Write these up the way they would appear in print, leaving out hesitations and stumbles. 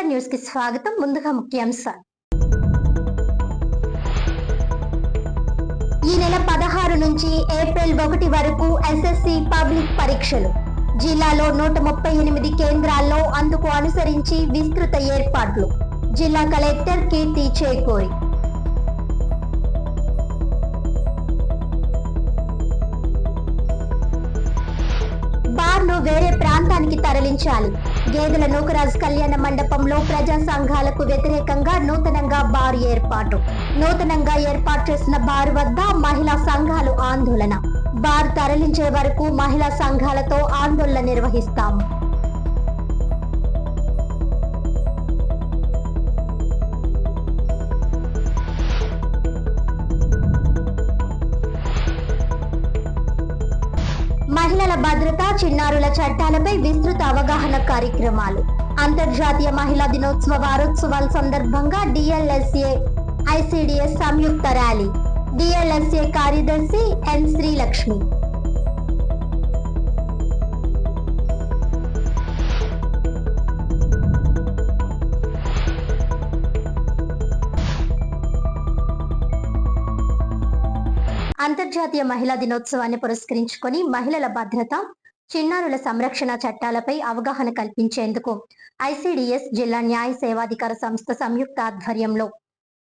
NTR news కి స్వాగతం. ముందుగా ముఖ్యాంశాలు. ఈ నెల 16 నుంచి ఏప్రిల్ 1 వరకు ఎస్ఎస్సి పబ్లిక్ పరీక్షలు. జిల్లాలో 138 కేంద్రాల్లో అందుకు అనుసరించి విస్తృత ఏర్పాట్లు. జిల్లా కలెక్టర్ కీర్తి చేకూరి. బార్ను వేరే ప్రాంతానికి తరలించాలి. గేదెల నూకరాజ్ కళ్యాణ మండపంలో ప్రజా సంఘాలకు వ్యతిరేకంగా నూతనంగా బార్ ఏర్పాటు. నూతనంగా ఏర్పాటు చేసిన బార్ వద్ద మహిళా సంఘాలు ఆందోళన. బార్ తరలించే వరకు మహిళా సంఘాలతో ఆందోళన నిర్వహిస్తాం. మహిళల భద్రత, చిన్నారుల చట్టాలపై విస్తృత అవగాహన కార్యక్రమాలు. అంతర్జాతీయ మహిళా దినోత్సవ వారోత్సవాల సందర్భంగా డిఎల్ఎస్ఏ ఐసిడిఎస్ సంయుక్త ర్యాలీ. డిఎల్ఎస్ఏ కార్యదర్శి ఎన్ శ్రీలక్ష్మి. అంతర్జాతీయ మహిళా దినోత్సవాన్ని పురస్కరించుకొని మహిళల భద్రత, చిన్నారుల సంరక్షణ చట్టాలపై అవగాహన కల్పించేందుకు ఐసిడిఎస్ జిల్లా న్యాయ సేవాధికార సంస్థ సంయుక్త ఆధ్వర్యంలో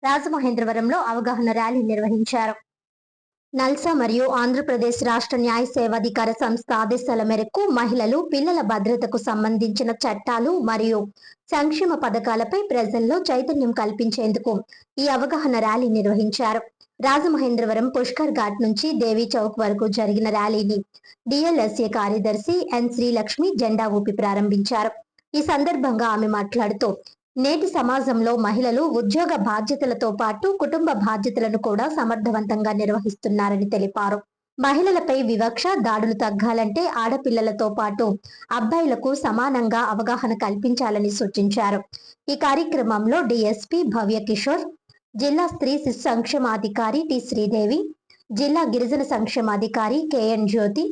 రాజమహేంద్రవరంలో అవగాహన ర్యాలీ నిర్వహించారు. నల్సా మరియు ఆంధ్రప్రదేశ్ రాష్ట్ర న్యాయ సేవాధికార సంస్థ ఆదేశాల మేరకు మహిళలు, పిల్లల భద్రతకు సంబంధించిన చట్టాలు మరియు సంక్షేమ పథకాలపై ప్రజల్లో చైతన్యం కల్పించేందుకు ఈ అవగాహన ర్యాలీ నిర్వహించారు. రాజమహేంద్రవరం పుష్కర్ ఘాట్ నుంచి దేవీ చౌక్ వరకు జరిగిన ర్యాలీని డిఎల్ఎస్ఏ కార్యదర్శి ఎన్ శ్రీలక్ష్మి జెండా ఊపి ప్రారంభించారు. ఈ సందర్భంగా ఆమె మాట్లాడుతూ, నేటి సమాజంలో మహిళలు ఉద్యోగ బాధ్యతలతో పాటు కుటుంబ బాధ్యతలను కూడా సమర్థవంతంగా నిర్వహిస్తున్నారని తెలిపారు. మహిళలపై వివక్ష, దాడులు తగ్గాలంటే ఆడపిల్లలతో పాటు అబ్బాయిలకు సమానంగా అవగాహన కల్పించాలని సూచించారు. ఈ కార్యక్రమంలో డిఎస్పీ భవ్య కిషోర్, జిల్లా స్త్రీ శిశు సంక్షేమాధికారి టి శ్రీదేవి, జిల్లా గిరిజన సంక్షేమాధికారి కెఎన్ జ్యోతి,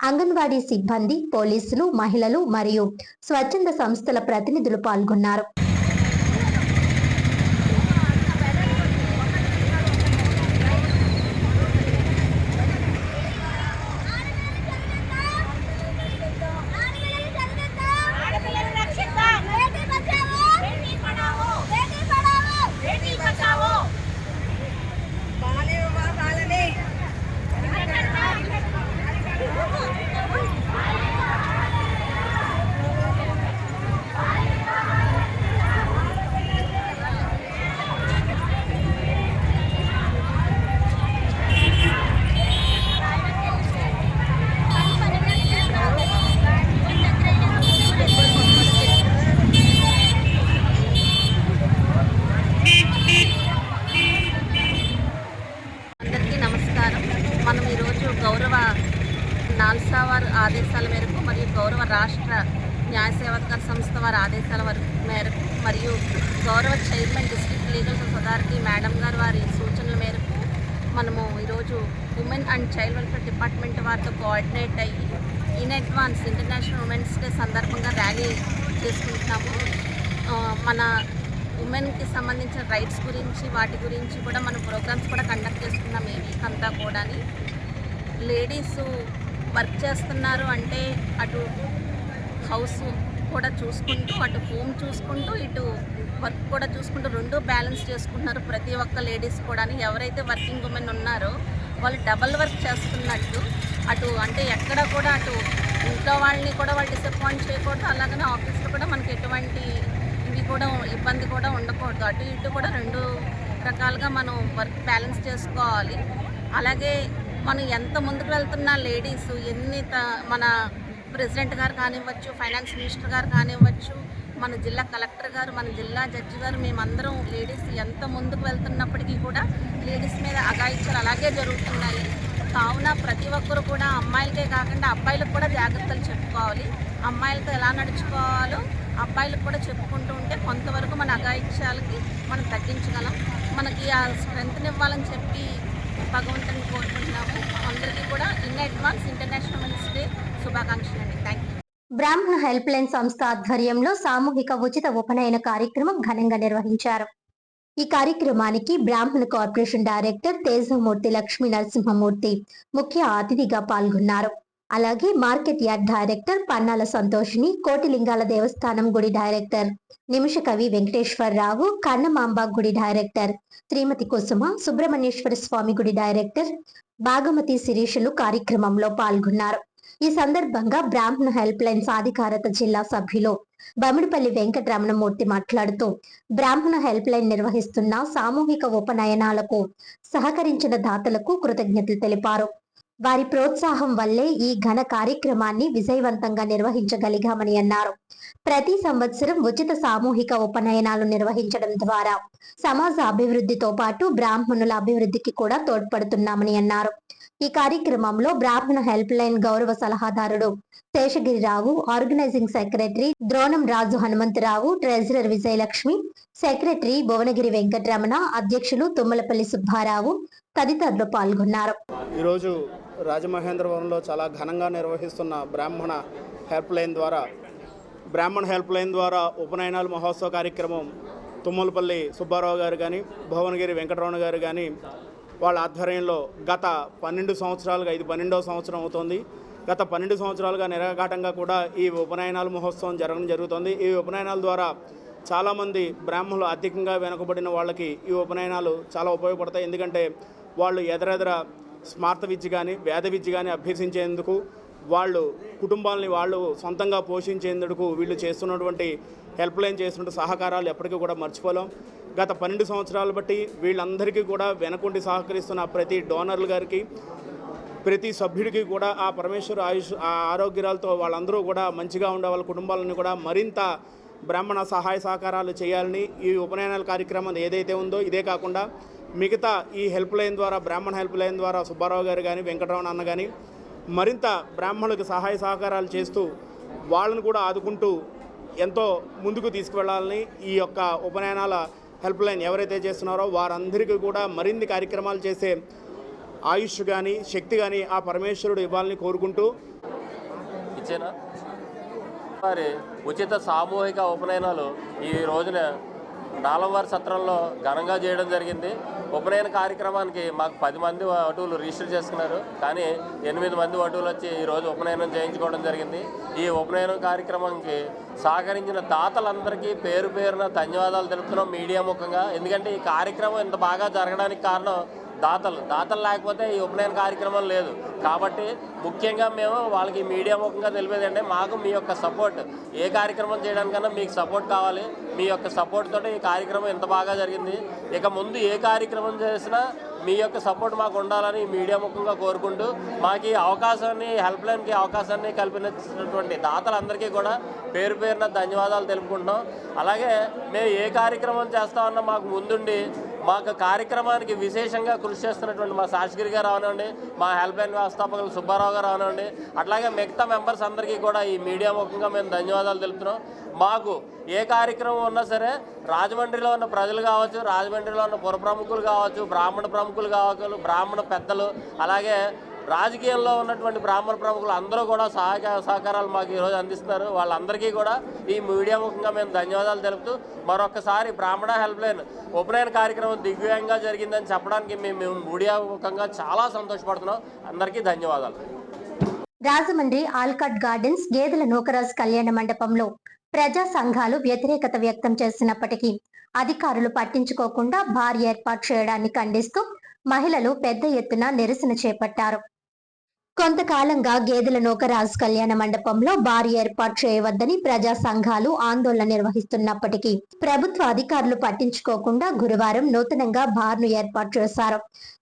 అంగన్వాడీ సిబ్బంది, పోలీసులు, మహిళలు మరియు స్వచ్ఛంద సంస్థల ప్రతినిధులు పాల్గొన్నారు. మనం ఈరోజు గౌరవ నాల్సా వారి ఆదేశాల మేరకు మరియు గౌరవ రాష్ట్ర న్యాయ సేవాధికార సంస్థ వారి ఆదేశాల మేరకు మరియు గౌరవ chairman district legal authority madam గారు వారి సూచనల మేరకు మనము ఈరోజు women and child welfare department వారితో కోఆర్డినేట్ అయ్యి in advance international women's day సందర్భంగా ర్యాలీ చేసుకుంటున్నాము. మన ఉమెన్కి సంబంధించిన రైట్స్ గురించి, వాటి గురించి కూడా మనం ప్రోగ్రామ్స్ కూడా కండక్ట్ చేస్తున్నాం ఈ వీక్ అంతా కూడా. లేడీస్ వర్క్ చేస్తున్నారు అంటే అటు హౌస్ కూడా చూసుకుంటూ, అటు హోమ్ చూసుకుంటూ, ఇటు వర్క్ కూడా చూసుకుంటూ రెండు బ్యాలెన్స్ చేసుకుంటున్నారు ప్రతి ఒక్క లేడీస్ కూడా. ఎవరైతే వర్కింగ్ ఉమెన్ ఉన్నారో వాళ్ళు డబల్ వర్క్ చేస్తున్నట్టు, అటు అంటే ఎక్కడ కూడా అటు ఇంట్లో వాళ్ళని కూడా వాళ్ళు డిసప్పాయింట్ చేయకూడదు, అలాగనే ఆఫీస్లో కూడా మనకి ఎటువంటి కూడా ఇబ్బంది కూడా ఉండకూడదు. అటు ఇటు కూడా రెండు రకాలుగా మనం వర్క్ బ్యాలెన్స్ చేసుకోవాలి. అలాగే మనం ఎంత ముందుకు వెళ్తున్నా లేడీస్ మన ప్రెసిడెంట్ గారు కానివ్వచ్చు, ఫైనాన్స్ మినిస్టర్ గారు కానివ్వచ్చు, మన జిల్లా కలెక్టర్ గారు, మన జిల్లా జడ్జి గారు, మేమందరం లేడీస్ ఎంత ముందుకు వెళ్తున్నప్పటికీ కూడా లేడీస్ మీద అఘాయిత్యాలు అలాగే జరుగుతున్నాయి. కావున ప్రతి ఒక్కరు కూడా అమ్మాయిలకే కాకుండా అబ్బాయిలకు కూడా జాగ్రత్తలు చెప్పుకోవాలి. అమ్మాయిలతో ఎలా నడుచుకోవాలో అబ్బాయిలకు కూడా చెప్పుకుంటూ ఉంటే కొంతవరకు మన అఘాయిత్యాలకి మనం తగ్గించగలం. మనకి ఆ స్ట్రెంగ్త్ని ఇవ్వాలని చెప్పి భగవంతుని కోరుకుంటున్నాము. అందరికీ కూడా in advance international women's day శుభాకాంక్షలు అండి. Thank you. బ్రాహ్మణ హెల్ప్ లైన్ సంస్థ ఆధ్వర్యంలో సామూహిక ఉచిత ఉపనయన కార్యక్రమం ఘనంగా నిర్వహించారు. ఈ కార్యక్రమానికి బ్రాహ్మణ కార్పొరేషన్ డైరెక్టర్ తేజమూర్తి లక్ష్మీ నరసింహమూర్తి ముఖ్య అతిథిగా పాల్గొన్నారు. అలాగే market yard director Pannala Santoshini, Kotilingala దేవస్థానం గుడి డైరెక్టర్ నిమిషకవి వెంకటేశ్వరరావు, కన్నమాంబ గుడి డైరెక్టర్ శ్రీమతి కుసుమ, సుబ్రహ్మణ్యేశ్వర స్వామి గుడి డైరెక్టర్ భాగమతి శిరీషులు కార్యక్రమంలో పాల్గొన్నారు. ఈ సందర్భంగా బ్రాహ్మణ హెల్ప్ లైన్ సాధికారత జిల్లా సభ్యులు బమిడిపల్లి వెంకటరమణమూర్తి మాట్లాడుతూ బ్రాహ్మణ హెల్ప్ లైన్ నిర్వహిస్తున్న సామూహిక ఉపనయనాలకు సహకరించిన దాతలకు కృతజ్ఞతలు తెలిపారు. వారి ప్రోత్సాహం వల్లే ఈ ఘన కార్యక్రమాన్ని విజయవంతంగా నిర్వహించగలిగామని అన్నారు. ప్రతి సంవత్సరం ఉచిత సామూహిక ఉపనయనాలు నిర్వహించడం ద్వారా సమాజ అభివృద్ధితో పాటు బ్రాహ్మణుల అభివృద్ధికి కూడా తోడ్పడుతున్నామని అన్నారు. ఈ కార్యక్రమంలో బ్రాహ్మణ హెల్ప్ లైన్ గౌరవ సలహాదారుడు శేషగిరిరావు, ఆర్గనైజింగ్ సెక్రటరీ ద్రోణం రాజు హనుమంతరావు, ట్రెజరర్ విజయలక్ష్మి, సెక్రటరీ భువనగిరి వెంకటరమణ, అధ్యక్షులు తుమ్మలపల్లి సుబ్బారావు తదితరులు పాల్గొన్నారు. ఈరోజు రాజమహేంద్రవరంలో చాలా ఘనంగా నిర్వహిస్తున్న బ్రాహ్మణ హెల్ప్ లైన్ ద్వారా ఉపనయనాలు మహోత్సవ కార్యక్రమం తుమ్మలపల్లి సుబ్బారావు గారు కానీ భువనగిరి వెంకటరమణ గారు కానీ వాళ్ళ ఆధ్వర్యంలో గత 12 సంవత్సరాలుగా, ఇది 12వ సంవత్సరం అవుతుంది. గత 12 సంవత్సరాలుగా నిరాఘాటంగా కూడా ఈ ఉపనయనాల మహోత్సవం జరగడం జరుగుతుంది. ఈ ఉపనయనాల ద్వారా చాలామంది బ్రాహ్మణులు ఆర్థికంగా వెనుకబడిన వాళ్ళకి ఈ ఉపనయనాలు చాలా ఉపయోగపడతాయి. ఎందుకంటే వాళ్ళు ఎదరెదర స్మార్త విద్య కానీ వేద విద్య కానీ అభ్యసించేందుకు, వాళ్ళు కుటుంబాలని వాళ్ళు సొంతంగా పోషించేందుకు వీళ్ళు చేస్తున్నటువంటి హెల్ప్ లైన్ చేస్తున్న సహకారాలు ఎప్పటికీ కూడా మర్చిపోలేం. గత 12 సంవత్సరాలు బట్టి వీళ్ళందరికీ కూడా వెనకుండి సహకరిస్తున్న ప్రతి డోనర్లు గారికి, ప్రతి సభ్యుడికి కూడా ఆ పరమేశ్వర ఆరోగ్యాలతో వాళ్ళందరూ కూడా మంచిగా ఉండే వాళ్ళ కుటుంబాలను కూడా మరింత బ్రాహ్మణ సహాయ సహకారాలు చేయాలని ఈ ఉపనయనాల కార్యక్రమం ఏదైతే ఉందో ఇదే కాకుండా మిగతా ఈ హెల్ప్ లైన్ ద్వారా, బ్రాహ్మణ హెల్ప్ లైన్ ద్వారా సుబ్బారావు గారు కానీ వెంకటరమణ అన్న కానీ మరింత బ్రాహ్మణులకు సహాయ సహకారాలు చేస్తూ వాళ్ళను కూడా ఆదుకుంటూ ఎంతో ముందుకు తీసుకువెళ్ళాలని ఈ యొక్క ఉపనయనాల హెల్ప్ లైన్ ఎవరైతే చేస్తున్నారో వారందరికీ కూడా మరిన్ని కార్యక్రమాలు చేసే ఆయుష్ కానీ శక్తి కానీ ఆ పరమేశ్వరుడు ఇవ్వాలని కోరుకుంటూ ఇచ్చేనా మరి ఉచిత సామూహిక ఉపనయనాలు ఈ రోజున నాలంవారి సత్రంలో ఘనంగా చేయడం జరిగింది. ఉపనయన కార్యక్రమానికి మాకు 10 మంది వటువులు రిజిస్టర్ చేసుకున్నారు, కానీ 8 మంది వటువులు వచ్చి ఈరోజు ఉపనయనం చేయించుకోవడం జరిగింది. ఈ ఉపనయనం కార్యక్రమానికి సహకరించిన దాతలందరికీ పేరు పేరున ధన్యవాదాలు తెలుపుతున్నాం మీడియా ముఖంగా. ఎందుకంటే ఈ కార్యక్రమం ఇంత బాగా జరగడానికి కారణం దాతలు లేకపోతే ఈ ఉపనయన కార్యక్రమం లేదు. కాబట్టి ముఖ్యంగా మేము వాళ్ళకి మీడియా ముఖంగా తెలిపేది అంటే మాకు మీ యొక్క సపోర్ట్, ఏ కార్యక్రమం చేయడానికన్నా మీకు సపోర్ట్ కావాలి. మీ యొక్క సపోర్ట్ తోటి ఈ కార్యక్రమం ఎంత బాగా జరిగింది. ఇక ముందు ఏ కార్యక్రమం చేసినా మీ యొక్క సపోర్ట్ మాకు ఉండాలని మీడియా ముఖంగా కోరుకుంటూ మాకు ఈ అవకాశాన్ని, హెల్ప్ లైన్కి అవకాశాన్ని కల్పించినటువంటి దాతలందరికీ కూడా పేరు పేరున ధన్యవాదాలు తెలుపుకుంటున్నాం. అలాగే మేము ఏ కార్యక్రమం చేస్తామన్నా మాకు ముందుండి మాకు కార్యక్రమానికి విశేషంగా కృషి చేస్తున్నటువంటి మా శాస్త్రి గారు అవనండి, మా హెల్ప్ లైన్ వ్యవస్థాపకులు సుబ్బారావు గారు అవనండి, అట్లాగే మిగతా మెంబర్స్ అందరికీ కూడా ఈ మీడియా ముఖంగా మేము ధన్యవాదాలు తెలుపుతున్నాం. మాకు ఏ కార్యక్రమం ఉన్నా సరే రాజమండ్రిలో ఉన్న ప్రజలు కావచ్చు, రాజమండ్రిలో ఉన్న పుర ప్రముఖులు కావచ్చు, బ్రాహ్మణ ప్రముఖులు కావచ్చు, బ్రాహ్మణ పెద్దలు, అలాగే రాజకీయాల్లో ఉన్నటువంటి బ్రాహ్మణ ప్రముఖులు అందరూ కూడా సహకారాలు మాకు ఈరోజు అందిస్తున్నారు. వాళ్ళందరికీ కూడా ఈ మీడియా ముఖంగా మేము ధన్యవాదాలు తెలుపుతూ మరొకసారి బ్రాహ్మణ హెల్ప్ లైన్ ఉపనయన కార్యక్రమం దిగ్విజయంగా జరిగిందని చెప్పడానికి మేము మీడియా ముఖంగా చాలా సంతోషపడుతున్నాం. అందరికీ ధన్యవాదాలు. రాజమండ్రి ఆల్కాట్ గార్డెన్స్ గేదెల నూకరాజు కళ్యాణ మండపంలో ప్రజా సంఘాలు వ్యతిరేకత వ్యక్తం చేసినప్పటికీ అధికారులు పట్టించుకోకుండా బార్ ఏర్పాటు చేయడాన్ని ఖండిస్తూ మహిళలు పెద్ద ఎత్తున నిరసన చేపట్టారు. కొంతకాలంగా గేదెల నూకరాజు కళ్యాణ మండపంలో బార్ ఏర్పాటు చేయవద్దని ప్రజా సంఘాలు ఆందోళన నిర్వహిస్తున్నప్పటికీ ప్రభుత్వ అధికారులు పట్టించుకోకుండా గురువారం నూతనంగా బార్ను ఏర్పాటు చేశారు.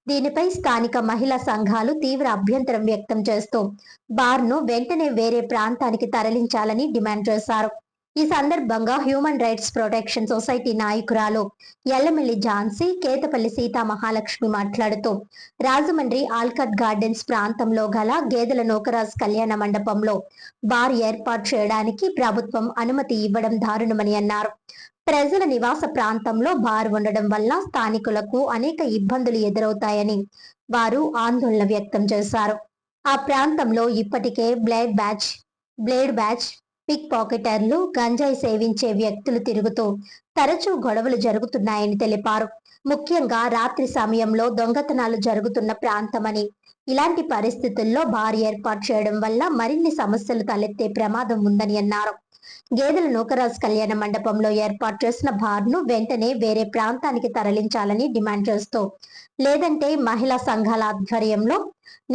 దీనిపై స్థానిక మహిళా సంఘాలు తీవ్ర అభ్యంతరం వ్యక్తం చేస్తూ బార్ను వెంటనే వేరే ప్రాంతానికి తరలించాలని డిమాండ్ చేశారు. ఈ సందర్భంగా హ్యూమన్ రైట్స్ ప్రొటెక్షన్ సొసైటీ నాయకురాలు ఎల్లమెల్లి ఝాన్సీ, కేతపల్లి సీతా మహాలక్ష్మి మాట్లాడుతూ రాజమండ్రి ఆల్కట్ గార్డెన్స్ ప్రాంతంలో గల గేదెల నూకరాజు కళ్యాణ మండపంలో బార్ ఏర్పాటు చేయడానికి ప్రభుత్వం అనుమతి ఇవ్వడం దారుణమని అన్నారు. ప్రజల నివాస ప్రాంతంలో బార్ ఉండడం వల్ల స్థానికులకు అనేక ఇబ్బందులు ఎదురవుతాయని వారు ఆందోళన వ్యక్తం చేశారు. ఆ ప్రాంతంలో ఇప్పటికే blood batch blade batch, pick పాకెటర్లు, గంజాయి సేవించే వ్యక్తులు తిరుగుతూ తరచూ గొడవలు జరుగుతున్నాయని తెలిపారు. ముఖ్యంగా రాత్రి సమయంలో దొంగతనాలు జరుగుతున్న ప్రాంతమని, ఇలాంటి పరిస్థితుల్లో బార్ ఏర్పాటు చేయడం వల్ల మరిన్ని సమస్యలు తలెత్తే ప్రమాదం ఉందని అన్నారు. గేదెల నూకరాజు కళ్యాణ మండపంలో ఏర్పాటు చేసిన బార్ను వెంటనే వేరే ప్రాంతానికి తరలించాలని డిమాండ్ చేస్తూ, లేదంటే మహిళా సంఘాల ఆధ్వర్యంలో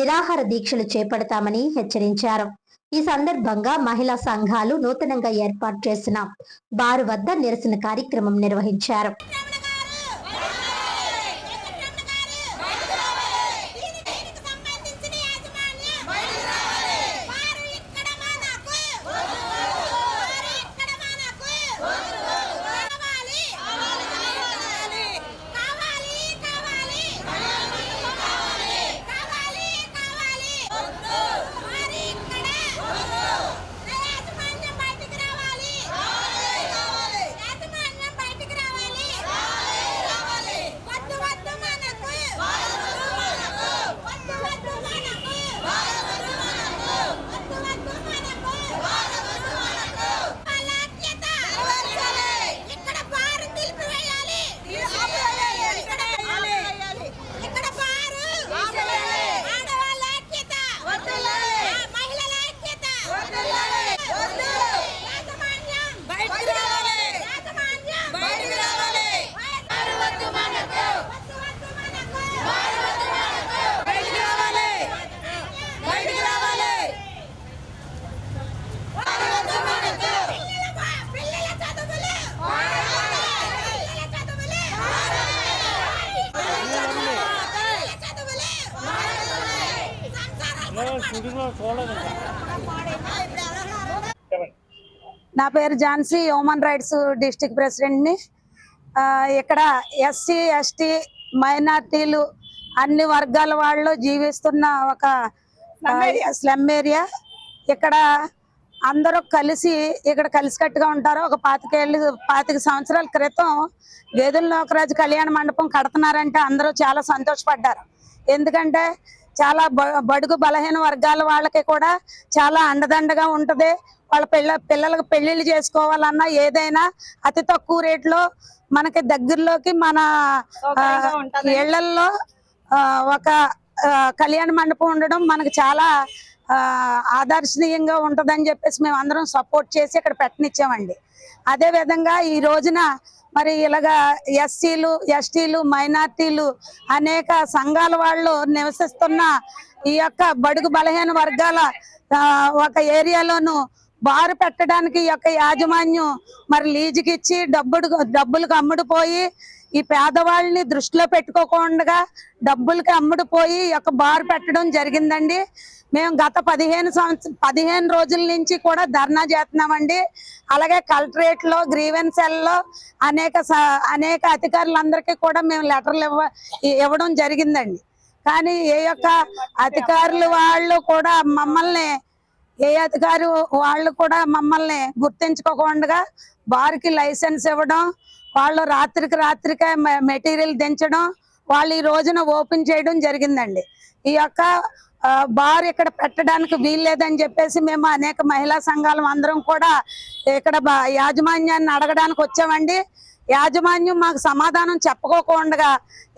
నిరాహార దీక్షలు చేపడతామని హెచ్చరించారు. ఈ సందర్భంగా మహిళా సంఘాలు నూతనంగా ఏర్పాటు చేసిన బారు వద్ద నిరసన కార్యక్రమం నిర్వహించారు. నా పేరు ఝాన్సీ, హ్యూమన్ రైట్స్ డిస్ట్రిక్ట్ ప్రెసిడెంట్ని. ఇక్కడ ఎస్సీ, ఎస్టీ, మైనార్టీలు అన్ని వర్గాల వాళ్ళు జీవిస్తున్న ఒక స్లమ్ ఏరియా. ఇక్కడ అందరూ కలిసి ఇక్కడ కలిసికట్టుగా ఉంటారు. ఒక 25 సంవత్సరాల క్రితం గేదెల నూకరాజు కళ్యాణ మండపం కడుతున్నారంటే అందరూ చాలా సంతోషపడ్డారు. ఎందుకంటే చాలా బడుగు బలహీన వర్గాల వాళ్ళకి కూడా చాలా అండదండగా ఉంటది. వాళ్ళ పిల్లలకు పెళ్లిళ్ళు చేసుకోవాలన్నా ఏదైనా అతి తక్కువ రేట్లో మనకి దగ్గరలోకి మన ఇళ్లల్లో ఒక కళ్యాణ మండపం ఉండడం మనకు చాలా ఆదర్శనీయంగా ఉంటదని చెప్పేసి మేము అందరం సపోర్ట్ చేసి ఇక్కడ పెట్టనిచ్చామండి. అదే విధంగా ఈ రోజున మరి ఇలాగా ఎస్సీలు, ఎస్టీలు, మైనార్టీలు అనేక సంఘాల వాళ్ళు నివసిస్తున్న ఈ యొక్క బడుగు బలహీన వర్గాల ఒక ఏరియాలోను బారు పెట్టడానికి ఈ యొక్క యాజమాన్యం మరి లీజుకి ఇచ్చి డబ్బులకు అమ్ముడుపోయి ఈ పేదవాళ్ళని దృష్టిలో పెట్టుకోకుండా డబ్బులకి అమ్ముడుపోయి ఈ యొక్క బారు పెట్టడం జరిగిందండి. మేము గత 15 రోజుల నుంచి కూడా ధర్నా చేస్తున్నామండి. అలాగే కలెక్టరేట్ లో, గ్రీవెన్స్ సెల్లో అనేక అధికారులందరికీ కూడా మేము లెటర్లు ఇవ్వడం జరిగిందండి. కానీ ఏ యొక్క అధికారులు వాళ్ళు కూడా మమ్మల్ని గుర్తించుకోకుండా బార్కి లైసెన్స్ ఇవ్వడం, వాళ్ళు రాత్రికే మెటీరియల్ దించడం, వాళ్ళు ఈ రోజున ఓపెన్ చేయడం జరిగిందండి. ఈ యొక్క బార్ ఇక్కడ పెట్టడానికి వీల్లేదని చెప్పేసి మేము అనేక మహిళా సంఘాలు అందరం కూడా ఇక్కడ యాజమాన్యాన్ని అడగడానికి వచ్చామండి. యాజమాన్యం మాకు సమాధానం చెప్పుకోకుండా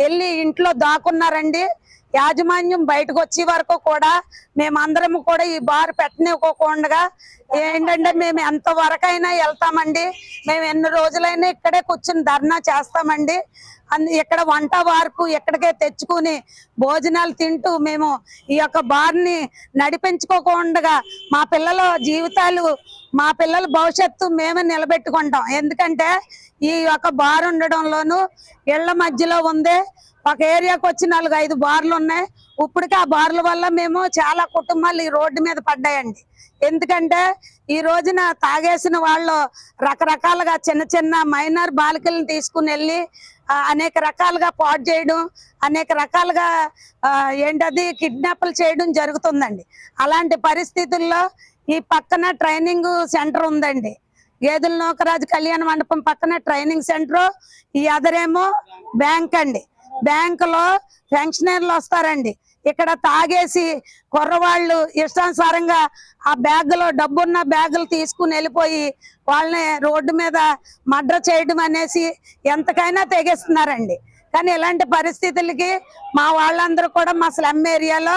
వెళ్ళి ఇంట్లో దాక్కున్నారండి. యాజమాన్యం బయటకు వచ్చే వరకు కూడా మేమందరం కూడా ఈ బార్ పెట్టనివ్వకుండా ఏంటంటే మేము ఎంత వరకైనా వెళ్తామండి, మేము ఎన్ని రోజులైనా ఇక్కడే కూర్చుని ధర్నా చేస్తామండి. ఇక్కడ వంట వార్పు ఎక్కడికే తెచ్చుకుని భోజనాలు తింటూ మేము ఈ యొక్క బార్ని నడిపించుకోకుండా మా పిల్లల జీవితాలు, మా పిల్లల భవిష్యత్తు మేమే నిలబెట్టుకుంటాం. ఎందుకంటే ఈ యొక్క బార్ ఉండడంలోనూ ఇళ్ల మధ్యలో ఉంది. ఒక ఏరియాకి వచ్చి 4-5 బార్లు ఉన్నాయి. ఇప్పటికీ ఆ బార్ల వల్ల మేము చాలా కుటుంబాలు ఈ రోడ్డు మీద పడ్డాయండి. ఎందుకంటే ఈ రోజున తాగేసిన వాళ్ళు రకరకాలుగా చిన్న మైనర్ బాలికలను తీసుకుని వెళ్ళి అనేక రకాలుగా పాడు చేయడం, అనేక రకాలుగా కిడ్నాప్లు చేయడం జరుగుతుందండి. అలాంటి పరిస్థితుల్లో ఈ పక్కన ట్రైనింగ్ సెంటర్ ఉందండి. గేదెల నూకరాజు కళ్యాణ మండపం పక్కన ట్రైనింగ్ సెంటర్, ఈ అదరేమో బ్యాంక్ అండి. బ్యాంకులో పెన్షనర్లు వస్తారండి. ఇక్కడ తాగేసి కుర్రవాళ్ళు ఇష్టానుసారంగా ఆ బ్యాగులో డబ్బున్న బ్యాగులు తీసుకుని వెళ్ళిపోయి వాళ్ళని రోడ్డు మీద మర్డర్ చేయడం అనేసి ఎంతకైనా తెగేస్తున్నారండి. కానీ ఇలాంటి పరిస్థితులకి మా వాళ్ళందరూ కూడా మా స్లమ్ ఏరియాలో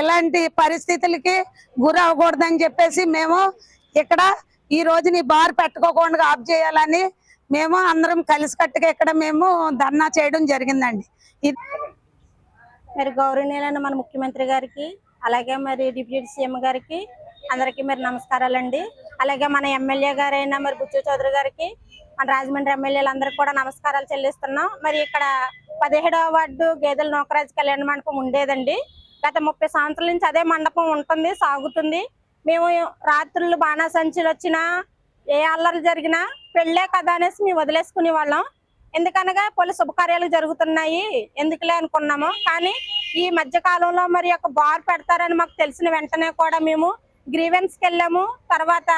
ఇలాంటి పరిస్థితులకి గురి అవ్వకూడదని చెప్పేసి మేము ఇక్కడ ఈ రోజుని బార్ పెట్టుకోకుండా ఆఫ్ చేయాలని మేము అందరం కలిసికట్టుగా ఇక్కడ మేము ధర్నా చేయడం జరిగిందండి. మరి గౌరవనీయులైన మన ముఖ్యమంత్రి గారికి, అలాగే మరి డిప్యూటీ సీఎం గారికి అందరికీ మరి నమస్కారాలండి. అలాగే మన ఎమ్మెల్యే గారైన మరి బుచ్చు చౌదరి గారికి, మన రాజమండ్రి ఎమ్మెల్యేలందరికీ కూడా నమస్కారాలు చెల్లిస్తున్నాం. మరి ఇక్కడ 17వ వార్డు గేదెల నూకరాజు కళ్యాణ మండపం ఉండేదండి. గత 30 సంవత్సరాల నుంచి అదే మండపం ఉంటుంది, సాగుతుంది. మేము రాత్రులు బాణాసంచులు వచ్చినా, ఏ అల్లర్లు జరిగినా పెళ్ళే కదా అనేసి మేము వదిలేసుకునే వాళ్ళం. ఎందుకనగా పలు శుభకార్యాలు జరుగుతున్నాయి ఎందుకులే అనుకున్నాము. కానీ ఈ మధ్య కాలంలో మరి ఒక బార్ పెడతారని మాకు తెలిసిన వెంటనే కూడా మేము గ్రీవెన్స్కి వెళ్ళాము. తర్వాత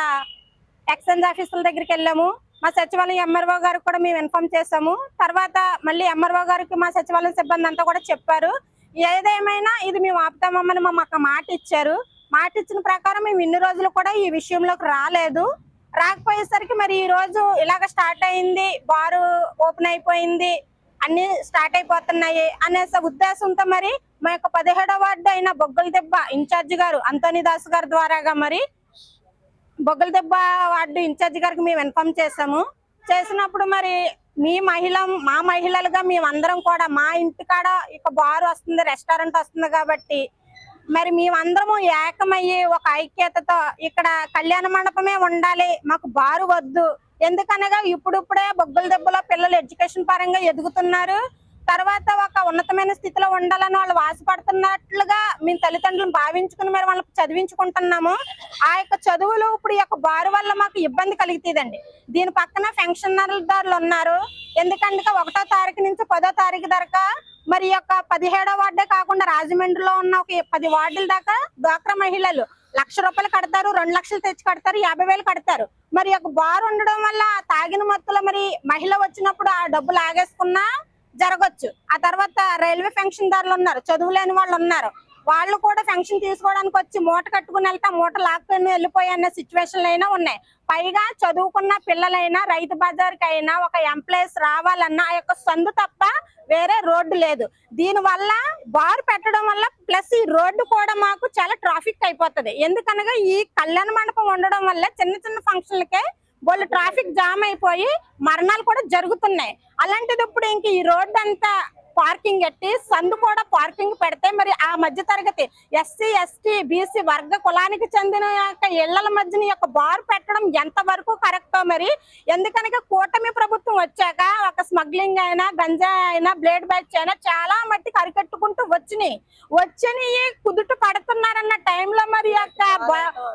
ఎక్స్చేంజ్ ఆఫీసుల దగ్గరికి వెళ్ళాము. మా సచివాలయం ఎంఆర్ఓ గారికి కూడా మేము ఇన్ఫార్మ్ చేసాము. తర్వాత మళ్ళీ ఎంఆర్ఓ గారికి మా సచివాలయం సిబ్బంది అంతా కూడా చెప్పారు. ఏదేమైనా ఇది మేము ఆపుతామని మాకు మాట ఇచ్చారు. మాట ఇచ్చిన ప్రకారం మేము ఇన్ని రోజులు కూడా ఈ విషయంలోకి రాలేదు. రాకపోయేసరికి మరి ఈ రోజు ఇలాగ స్టార్ట్ అయింది, బారు ఓపెన్ అయిపోయింది, అన్ని స్టార్ట్ అయిపోతున్నాయి అనే ఉద్దేశంతో మరి మా యొక్క 17వ వార్డు అయిన బొగ్గల దెబ్బ ఇన్ఛార్జ్ గారు అంతోని దాస్ గారి ద్వారాగా మరి బొగ్గల దెబ్బ వార్డు ఇన్ఛార్జ్ గారికి మేము ఇన్ఫార్మ్ చేసాము. చేసినప్పుడు మరి మా మహిళలుగా మేమందరం కూడా మా ఇంటికాడ ఇక బారు వస్తుంది, రెస్టారెంట్ వస్తుంది కాబట్టి మరి మేమందరము ఏకమయ్యి ఒక ఐక్యతతో ఇక్కడ కళ్యాణ మండపమే ఉండాలి, మాకు బారు వద్దు. ఎందుకనగా ఇప్పుడిప్పుడే బొగ్గల దెబ్బలో పిల్లలు ఎడ్యుకేషన్ పరంగా ఎదుగుతున్నారు. తర్వాత ఒక ఉన్నతమైన స్థితిలో ఉండాలని వాళ్ళు ఆశపడుతున్నట్లుగా మేము తల్లిదండ్రులను భావించుకుని మరి వాళ్ళకి చదివించుకుంటున్నాము. ఆ యొక్క చదువులు ఇప్పుడు ఈ యొక్క బారు వల్ల మాకు ఇబ్బంది కలుగుతుందండి. దీని పక్కన పెన్షనర్దారులు ఉన్నారు. ఎందుకంటే 1వ తారీఖు నుంచి 10వ తారీఖు దాకా మరి యొక్క 17వ వార్డే కాకుండా రాజమండ్రిలో ఉన్న ఒక 10 వార్డుల దాకా డ్వాక్రా మహిళలు ₹1,00,000 కడతారు, 2 లక్షలు తెచ్చి కడతారు, 50,000 కడతారు. మరి ఒక బార్ ఉండడం వల్ల తాగిన మత్తులో మరి మహిళ వచ్చినప్పుడు ఆ డబ్బులు ఆగేసుకున్నా జరగచ్చు. ఆ తర్వాత రైల్వే పెన్షన్ దారులు ఉన్నారు, చదువు లేని వాళ్ళు ఉన్నారు. వాళ్ళు కూడా పెన్షన్ తీసుకోవడానికి వచ్చి మూట కట్టుకుని వెళ్తా మూట లాక్కుని వెళ్ళిపోయి అనే సిచ్యువేషన్లు అయినా ఉన్నాయి. పైగా చదువుకున్న పిల్లలైనా రైతు బజార్కి అయినా ఒక ఎంప్లాయీస్ రావాలన్నా ఆ యొక్క సందు తప్ప వేరే రోడ్డు లేదు. దీని వల్ల బార్ పెట్టడం వల్ల ప్లస్ ఈ రోడ్డు కూడా మాకు చాలా ట్రాఫిక్ అయిపోతుంది. ఎందుకనగా ఈ కళ్యాణ మండపం ఉండడం వల్ల చిన్న చిన్న ఫంక్షన్లకే వాళ్ళు ట్రాఫిక్ జామ్ అయిపోయి మరణాలు కూడా జరుగుతున్నాయి. అలాంటిది ఇప్పుడు ఇంక ఈ రోడ్డు అంతా పార్కింగ్ ఎట్టి సందు కూడా పార్కింగ్ పెడితే మరి ఆ మధ్య తరగతి ఎస్సీ ఎస్టీ బీసీ వర్గ కులానికి చెందిన యొక్క ఇళ్ల మధ్యన యొక్క బార్ పెట్టడం ఎంత వరకు కరెక్టో మరి. ఎందుకనగా కూటమి ప్రభుత్వం వచ్చాక ఒక స్మగ్లింగ్ అయినా గంజా అయినా బ్లేడ్ బ్యాచ్ అయినా చాలా మట్టికి అరికట్టుకుంటూ వచ్చి కుదుట పడుతున్నారన్న టైంలో మరి యొక్క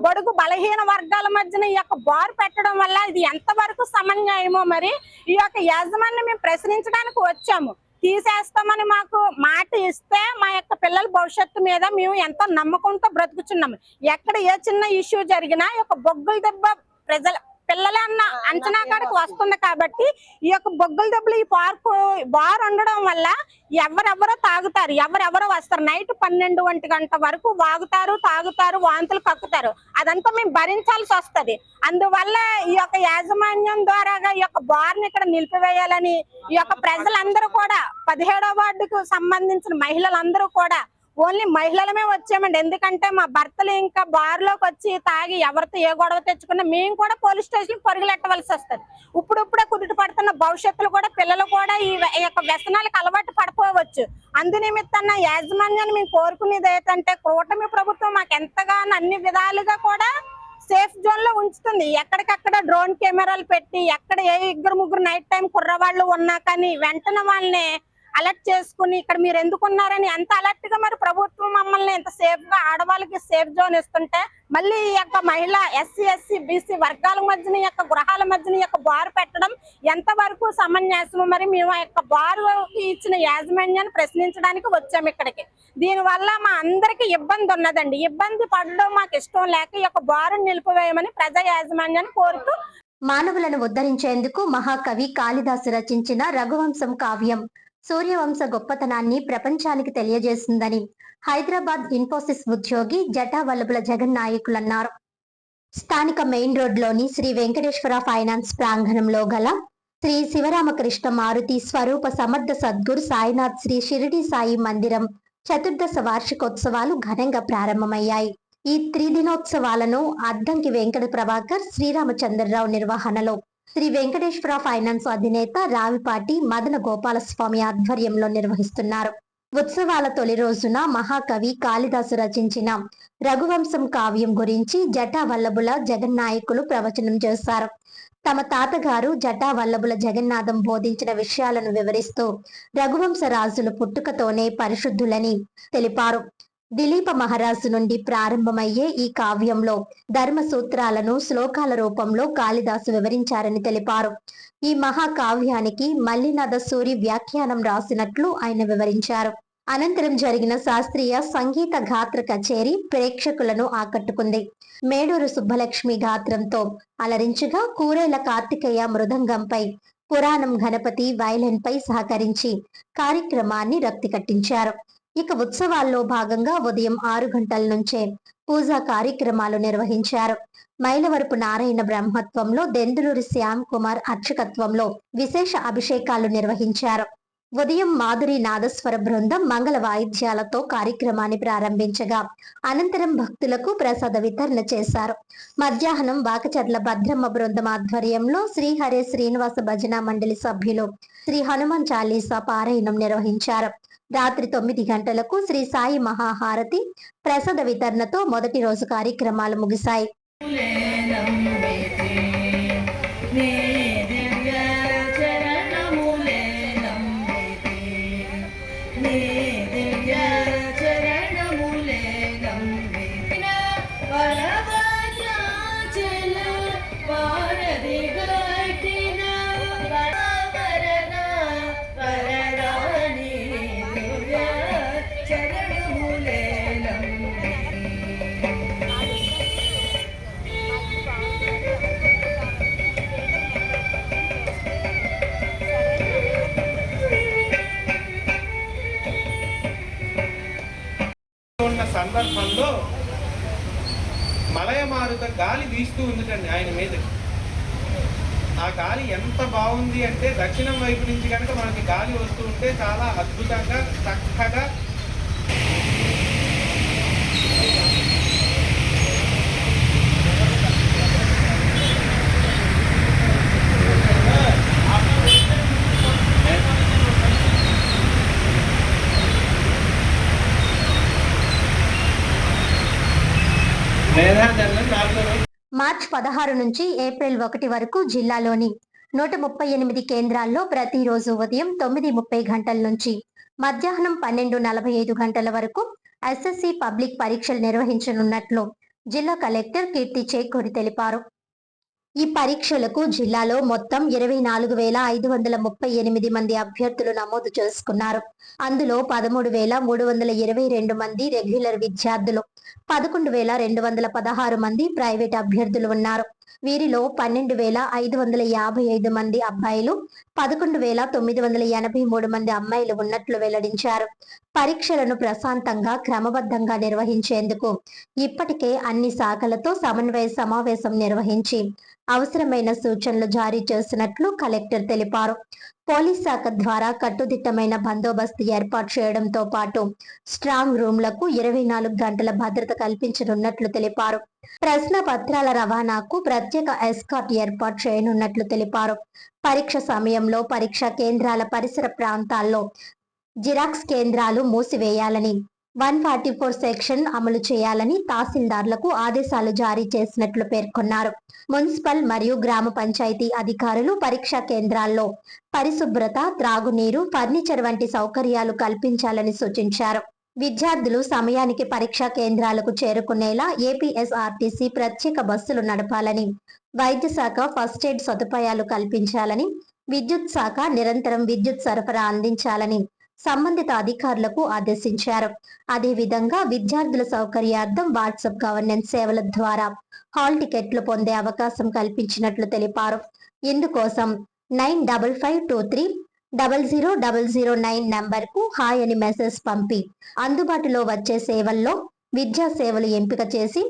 బడుగు బలహీన వర్గాల మధ్యన ఈ యొక్క బార్ పెట్టడం వల్ల ఇది ఎంత వరకు సమన్యాయమో మరి ఈ యొక్క యాజమాన్యం మేము ప్రశ్నించడానికి వచ్చాము. తీసేస్తామని మాకు మాట ఇస్తే మా యొక్క పిల్లల భవిష్యత్తు మీద మేము ఎంతో నమ్మకంతో బ్రతుకుచున్నాము. ఎక్కడ ఏ చిన్న ఇష్యూ జరిగినా ఈ యొక్క బొగ్గల దెబ్బ పిల్లలన్న అంచనా కాడికి వస్తుంది. కాబట్టి ఈ యొక్క బొగ్గల దెబ్బలు ఈ బార్ ఉండడం వల్ల ఎవరెవరో తాగుతారు, ఎవరెవరో వస్తారు. నైట్ 12-1 గంట వరకు వాగుతారు, తాగుతారు, వాంతులు కక్కుతారు. అదంతా మేము భరించాల్సి వస్తుంది. అందువల్ల ఈ యొక్క యాజమాన్యం ద్వారాగా ఈ యొక్క బార్ని ఇక్కడ నిలిపివేయాలని ఈ యొక్క ప్రజలందరూ కూడా 17వ వార్డుకు సంబంధించిన మహిళలందరూ కూడా ఓన్లీ మహిళలమే వచ్చామండి. ఎందుకంటే మా భర్తలు ఇంకా బార్లోకి వచ్చి తాగి ఎవరితో ఏ గొడవ తెచ్చుకున్నా మేము కూడా పోలీస్ స్టేషన్ పరుగులెట్టవలసి వస్తుంది. ఇప్పుడిప్పుడే కుదుట పడుతున్న భవిష్యత్తులో కూడా పిల్లలు కూడా ఈ యొక్క వ్యసనాలకు అలవాటు పడిపోవచ్చు. అందు నిమిత్తాన యాజమాన్యాన్ని మేము కోరుకునేది ఏంటంటే కూటమి ప్రభుత్వం మాకు ఎంతగానో అన్ని విధాలుగా కూడా సేఫ్ జోన్ లో ఉంచుతుంది. ఎక్కడికక్కడ డ్రోన్ కెమెరాలు పెట్టి ఎక్కడ ఏ 2-3 నైట్ టైం కుర్రవాళ్ళు ఉన్నా కానీ వెంటనే వాళ్ళని అలర్ట్ చేసుకుని ఇక్కడ మీరు ఎందుకున్నారని ఎంత అలర్ట్ గా మరి ప్రభుత్వం మమ్మల్ని ఎంత సేఫ్ గా ఆడవాళ్ళకి సేఫ్ జోన్ ఇస్తుంటే మళ్ళీ ఈ యొక్క మహిళ ఎస్సీ ఎస్సీ బీసీ వర్గాల మధ్యన యొక్క గృహాల మధ్యన యొక్క బారు పెట్టడం ఎంత వరకు సమంజసము. మరి మేము ఆ యొక్క బారు ఇచ్చిన యాజమాన్యాన్ని ప్రశ్నించడానికి వచ్చాము ఇక్కడికి. దీని వల్ల మా అందరికి ఇబ్బంది ఉన్నదండి. ఇబ్బంది పడడం మాకు ఇష్టం లేక ఈ యొక్క బారుని నిలిపివేయమని ప్రజా యాజమాన్యాన్ని కోరుతూ మానవులను ఉద్ధరించేందుకు మహాకవి కాళిదాసు రచించిన రఘువంశం కావ్యం సూర్యవంశ గొప్పతనాన్ని ప్రపంచానికి తెలియజేసిందని హైదరాబాద్ ఇన్ఫోసిస్ ఉద్యోగి జటావల్లభుల జగన్నాయకులు అన్నారు. స్థానిక మెయిన్ రోడ్లోని శ్రీ వెంకటేశ్వర ఫైనాన్స్ ప్రాంగణంలో గల శ్రీ శివరామకృష్ణ మారుతి స్వరూప సమర్థ సద్గురు సాయినాథ్ శ్రీ షిరిడి సాయి మందిరం చతుర్దశ వార్షికోత్సవాలు ఘనంగా ప్రారంభమయ్యాయి. ఈ త్రిదినోత్సవాలను అద్దంకి వెంకట ప్రభాకర్, శ్రీరామచంద్రరావు నిర్వహణలో శ్రీ వెంకటేశ్వర ఫైనాన్స్ అధినేత రావిపాటి మదన గోపాలస్వామి ఆధ్వర్యంలో నిర్వహిస్తున్నారు. ఉత్సవాల తొలి రోజున మహాకవి కాళిదాసు రచించిన రఘువంశం కావ్యం గురించి జటావల్లభుల జగన్నాయకులు ప్రవచనం చేశారు. తమ తాతగారు జటావల్లభుల జగన్నాథం బోధించిన విషయాలను వివరిస్తూ రఘువంశ రాజులు పుట్టుకతోనే పరిశుద్ధులని తెలిపారు. దిలీప మహారాజు నుండి ప్రారంభమయ్యే ఈ కావ్యంలో ధర్మ సూత్రాలను శ్లోకాల రూపంలో కాళిదాసు వివరించారని తెలిపారు. ఈ మహాకావ్యానికి మల్లినాథ సూరి వ్యాఖ్యానం రాసినట్లు ఆయన వివరించారు. అనంతరం జరిగిన శాస్త్రీయ సంగీత గాత్ర కచేరీ ప్రేక్షకులను ఆకట్టుకుంది. మేడూరు సుబ్బలక్ష్మి గాత్రంతో అలరించగా కూరేల కార్తికేయ మృదంగంపై, పురాణం గణపతి వైలెన్ పై సహకరించి కార్యక్రమాన్ని రక్తి కట్టించారు. ఇక ఉత్సవాల్లో భాగంగా ఉదయం 6 గంటల నుంచే పూజా కార్యక్రమాలు నిర్వహించారు. మైలవరపు నారాయణ బ్రహ్మత్వంలో, దెందులూరి శ్యామ్ కుమార్ అర్చకత్వంలో విశేష అభిషేకాలు నిర్వహించారు. ఉదయం మాధురి నాదస్వర బృందం మంగళ వాయిద్యాలతో కార్యక్రమాన్ని ప్రారంభించగా అనంతరం భక్తులకు ప్రసాద వితరణ చేశారు. మధ్యాహ్నం వాకచర్ల భద్రమ్మ బృందం ఆధ్వర్యంలో శ్రీహరే శ్రీనివాస భజన మండలి సభ్యులు శ్రీ హనుమాన్ చాలీసా పారాయణం నిర్వహించారు. రాత్రి 9 గంటలకు శ్రీ సాయి మహాహారతి ప్రసాద వితరణతో మొదటి రోజు కార్యక్రమాలు ముగిశాయి. ఉన్న సందర్భంలో మలయమారుత గాలి వీస్తూ ఉందిటండి ఆయన మీద. ఆ గాలి ఎంత బాగుంది అంటే దక్షిణం వైపు నుంచి కనుక మనకి గాలి వస్తూ ఉంటే చాలా అద్భుతంగా చక్కగా మార్చి 16 నుంచి ఏప్రిల్ 1 వరకు జిల్లాలోని 138 కేంద్రాల్లో ప్రతిరోజు ఉదయం 9:30 గంటల నుంచి మధ్యాహ్నం 12:45 గంటల వరకు ఎస్ఎస్సి పబ్లిక్ పరీక్షలు నిర్వహించనున్నట్లు జిల్లా కలెక్టర్ కీర్తి చేకూరి తెలిపారు. ఈ పరీక్షలకు జిల్లాలో మొత్తం 24,538 మంది అభ్యర్థులు నమోదు చేసుకున్నారు. అందులో 13,322 మంది రెగ్యులర్ విద్యార్థులు, 11,216 మంది ప్రైవేట్ అభ్యర్థులు ఉన్నారు. వీరిలో 12,555 మంది అబ్బాయిలు, 11,983 మంది అమ్మాయిలు ఉన్నట్లు వెల్లడించారు. పరీక్షలను ప్రశాంతంగా క్రమబద్ధంగా నిర్వహించేందుకు ఇప్పటికే అన్ని శాఖలతో సమన్వయ సమావేశం నిర్వహించి అవసరమైన సూచనలు జారీ చేసినట్లు కలెక్టర్ తెలిపారు. పోలీస్ శాఖ ద్వారా కట్టుదిట్టమైన బందోబస్తు ఏర్పాటు చేయడంతో పాటు స్ట్రాంగ్ రూమ్లకు 24 గంటల భద్రత కల్పించనున్నట్లు తెలిపారు. ప్రశ్న పత్రాల రవాణాకు ప్రత్యేక ఎస్కార్ట్ ఏర్పాటు చేయనున్నట్లు తెలిపారు. పరీక్ష సమయంలో పరీక్షా కేంద్రాల పరిసర ప్రాంతాల్లో జిరాక్స్ కేంద్రాలు మూసివేయాలని, 144 సెక్షన్ అమలు చేయాలని తహసీల్దార్లకు ఆదేశాలు జారీ చేసినట్లు పేర్కొన్నారు. మున్సిపల్ మరియు గ్రామ పంచాయతీ అధికారులు పరీక్షా కేంద్రాల్లో పరిశుభ్రత, త్రాగునీరు, ఫర్నిచర్ వంటి సౌకర్యాలు కల్పించాలని సూచించారు. విద్యార్థులు సమయానికి పరీక్షా కేంద్రాలకు చేరుకునేలా ఏపీఎస్ఆర్టీసీ ప్రత్యేక బస్సులు నడపాలని, వైద్య శాఖ ఫస్ట్ ఎయిడ్ సదుపాయాలు కల్పించాలని, విద్యుత్ శాఖ నిరంతరం విద్యుత్ సరఫరా అందించాలని సంబంధిత అధికారులకు ఆదేశించారు. అదేవిధంగా విద్యార్థుల సౌకర్యార్థం వాట్సాప్ గవర్నెన్స్ సేవల ద్వారా హాల్ టికెట్లు పొందే అవకాశం కల్పించినట్లు తెలిపారు. ఇందుకోసం 95523 00009 నంబర్కు హాయ్ అని మెసేజ్ పంపి అందుబాటులో వచ్చే సేవల్లో విద్యా సేవలు ఎంపిక చేసి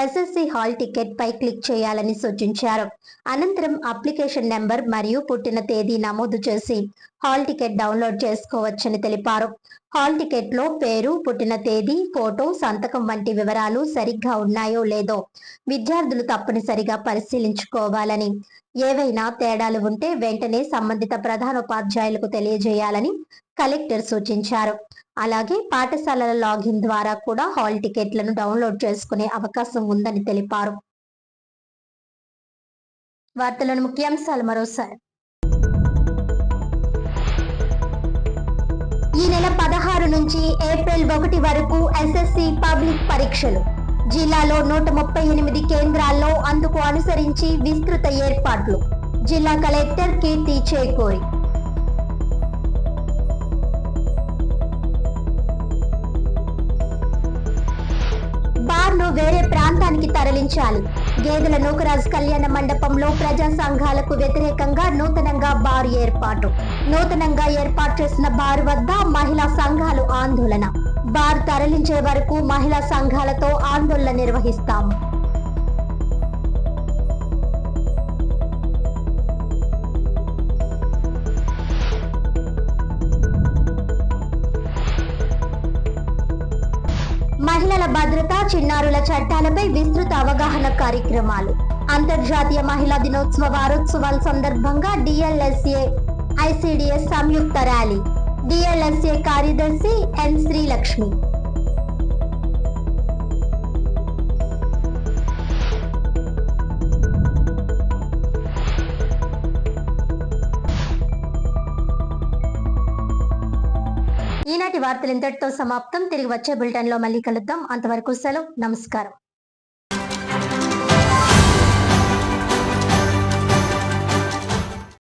ఎస్ఎస్సి హాల్ టికెట్ పై క్లిక్ చేయాలని సూచించారు. అనంతరం అప్లికేషన్ నెంబర్ మరియు పుట్టిన తేదీ నమోదు చేసి హాల్ టికెట్ డౌన్లోడ్ చేసుకోవచ్చని తెలిపారు. హాల్ టికెట్ లో పేరు, పుట్టిన తేదీ, ఫోటో, సంతకం వంటి వివరాలు సరిగ్గా ఉన్నాయో లేదో విద్యార్థులు తప్పనిసరిగా పరిశీలించుకోవాలని, ఏవైనా తేడాలు ఉంటే వెంటనే సంబంధిత ప్రధానోపాధ్యాయులకు తెలియజేయాలని కలెక్టర్ సూచించారు. అలాగే పాఠశాలల లాగిన్ ద్వారా కూడా హాల్ టికెట్లను డౌన్లోడ్ చేసుకునే అవకాశం ఉందని తెలిపారు. వార్తలోని ముఖ్యాంశాలు మరోసారి. ఈ నెల 16 నుంచి ఏప్రిల్ 1 వరకు ఎస్ఎస్సి పబ్లిక్ పరీక్షలు. జిల్లాలో 138 కేంద్రాల్లో అందుకు అనుసరించి విస్తృత ఏర్పాట్లు. జిల్లా కలెక్టర్ కీర్తి చేకూరి. బార్ను వేరే ప్రాంతానికి తరలించాలి. గేదెల నూకరాజ్ కళ్యాణ మండపంలో ప్రజా సంఘాలకు వ్యతిరేకంగా నూతనంగా బార్ ఏర్పాటు. నూతనంగా ఏర్పాటు చేసిన బార్ వద్ద మహిళా సంఘాలు ఆందోళన. బార్ తరలించే వరకు మహిళా సంఘాలతో ఆందోళన నిర్వహిస్తాము. మహిళల భద్రత, చిన్నారుల చట్టాలపై విస్తృత అవగాహన కార్యక్రమాలు. అంతర్జాతీయ మహిళా దినోత్సవ వారోత్సవాల సందర్భంగా డిఎల్ఎస్ఏ ఐసిడిఎస్ సంయుక్త ర్యాలీ. డిఎల్ఎస్ఏ కార్యదర్శి ఎన్ శ్రీలక్ష్మి. ఈనాటి వార్తలు ఇంతటితో సమాప్తం. తిరిగి వచ్చే బులెటిన్ లో మళ్ళీ కలుద్దాం. అంతవరకు సెలవు. నమస్కారం.